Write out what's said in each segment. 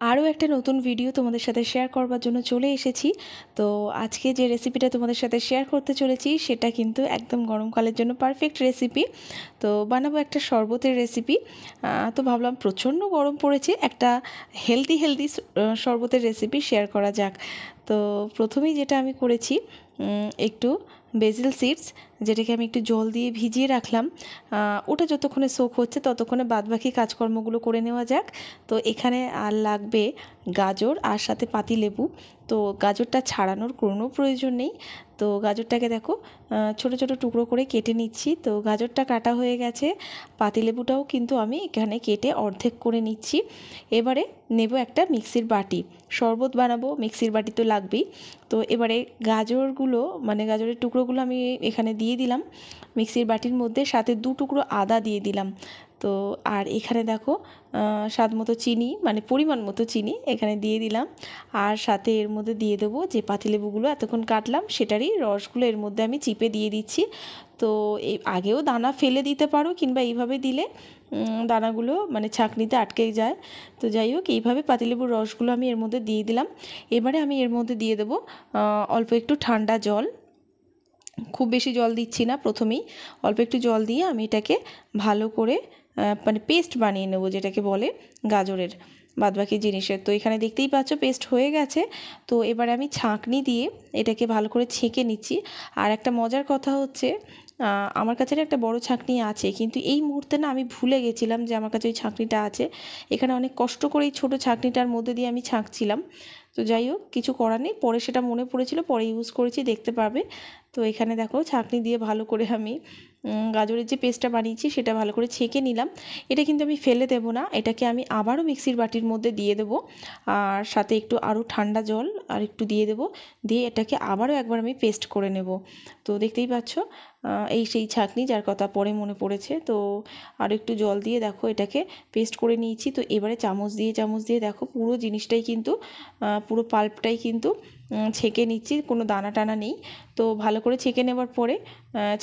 আরও একটা নতুন ভিডিও তোমাদের সাথে শেয়ার করবার জন্য চলে এসেছি। তো আজকে যে রেসিপিটা তোমাদের সাথে শেয়ার করতে চলেছি সেটা কিন্তু একদম গরমকালের জন্য পারফেক্ট রেসিপি। তো বানাবো একটা শরবতের রেসিপি। তো ভাবলাম প্রচণ্ড গরম পড়েছে, একটা হেলদি শরবতের রেসিপি শেয়ার করা যাক। তো প্রথমেই যেটা আমি করেছি, একটু বেসিল সিডস, যেটাকে আমি একটু জল দিয়ে ভিজিয়ে রাখলাম। ওটা যতক্ষণে সোক হচ্ছে ততক্ষণে বাদবাকি কাজকর্মগুলো করে নেওয়া যাক। তো এখানে আর লাগবে গাজর আর সাথে পাতিলেবু। তো গাজরটা ছাড়ানোর কোনো প্রয়োজন নেই। তো গাজরটাকে দেখো ছোট ছোট টুকরো করে কেটে নিচ্ছি। তো গাজরটা কাটা হয়ে গেছে, পাতিলেবুটাও কিন্তু আমি এখানে কেটে অর্ধেক করে নিচ্ছি। এবারে নেব একটা মিক্সির বাটি, শরবত বানাবো, মিক্সির বাটি তো লাগবেই। তো এবারে গাজরগুলো মানে গাজরের টুকরোগুলো আমি এখানে দিয়ে দিলাম মিক্সির বাটির মধ্যে, সাথে 2 টুকরো আদা দিয়ে দিলাম। তো আর এখানে দেখো স্বাদ মতো চিনি, মানে পরিমাণ মতো চিনি এখানে দিয়ে দিলাম। আর সাথে এর মধ্যে দিয়ে দেবো যে পাতিলেবুগুলো এতক্ষণ কাটলাম সেটারই রসগুলো এর মধ্যে আমি চিপে দিয়ে দিচ্ছি। তো এই আগেও দানা ফেলে দিতে পারো, কিংবা এইভাবে দিলে দানাগুলো মানে ছাঁকনিতে আটকে যায়। তো যাই হোক, এইভাবে পাতিলেবুর রসগুলো আমি এর মধ্যে দিয়ে দিলাম। এবারে আমি এর মধ্যে দিয়ে দেবো অল্প একটু ঠান্ডা জল। খুব বেশি জল দিচ্ছি না, প্রথমেই অল্প একটু জল দিয়ে আমি এটাকে ভালো করে মানে পেস্ট বানিয়ে নেব, যেটাকে বলে গাজরের বাদবাকি জিনিসের। তো এখানে দেখতেই পাচ্ছ পেস্ট হয়ে গেছে। তো এবারে আমি ছাঁকনি দিয়ে এটাকে ভালো করে ছেঁকে নিচ্ছি। আর একটা মজার কথা হচ্ছে, আমার কাছে একটা বড় ছাঁকনি আছে, কিন্তু এই মুহূর্তে না আমি ভুলে গেছিলাম যে আমার কাছে ওই ছাঁকনিটা আছে। এখানে অনেক কষ্ট করে এই ছোটো ছাঁকনিটার মধ্যে দিয়ে আমি ছাঁকছিলাম। তো যাই হোক, কিছু করার নেই, পরে সেটা মনে পড়েছিল, পরে ইউজ করেছি, দেখতে পাবে। তো এখানে দেখো ছাঁকনি দিয়ে ভালো করে আমি গাজরের যে পেস্টটা বানিয়েছি সেটা ভালো করে ছেঁকে নিলাম। এটা কিন্তু আমি ফেলে দেবো না, এটাকে আমি আবারও মিক্সির বাটির মধ্যে দিয়ে দেবো। আর সাথে একটু আরও ঠান্ডা জল আর একটু দিয়ে দেবো, দিয়ে এটাকে আবারও একবার আমি পেস্ট করে নেব। তো দেখতেই পাচ্ছ এই সেই ছাঁকনি যার কথা পরে মনে পড়েছে। তো আর একটু জল দিয়ে দেখো এটাকে পেস্ট করে নিয়েছি। তো এবারে চামচ দিয়ে দেখো পুরো জিনিসটাই কিন্তু পুরো পাল্পটাই কিন্তু ছেঁকে নিচ্ছি, কোনো দানা টানা নেই। তো ভালো করে ছেঁকে নেওয়ার পরে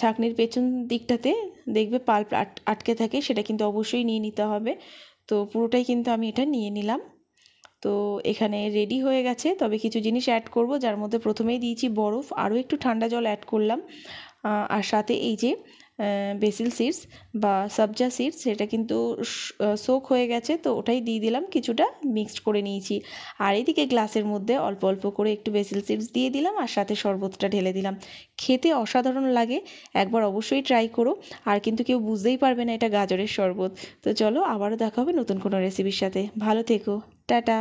ছাঁকনির পেছন দিকটাতে দেখবে পাল্প আটকে থাকে, সেটা কিন্তু অবশ্যই নিয়ে নিতে হবে। তো পুরোটাই কিন্তু আমি এটা নিয়ে নিলাম। তো এখানে রেডি হয়ে গেছে, তবে কিছু জিনিস অ্যাড করব, যার মধ্যে প্রথমেই দিয়েছি বরফ, আরও একটু ঠান্ডা জল অ্যাড করলাম। আর সাথে এই যে বেসিল সিডস বা সবজা সিডস, সেটা কিন্তু সোক হয়ে গেছে, তো ওটাই দিয়ে দিলাম, কিছুটা মিক্সড করে নিয়েছি। আর এদিকে গ্লাসের মধ্যে অল্প অল্প করে একটু বেসিল সিডস দিয়ে দিলাম, আর সাথে শরবতটা ঢেলে দিলাম। খেতে অসাধারণ লাগে, একবার অবশ্যই ট্রাই করো। আর কিন্তু কেউ বুঝতেই পারবে না এটা গাজরের শরবত। তো চলো, আবারও দেখা হবে নতুন কোনো রেসিপির সাথে। ভালো থেকো, টাটা।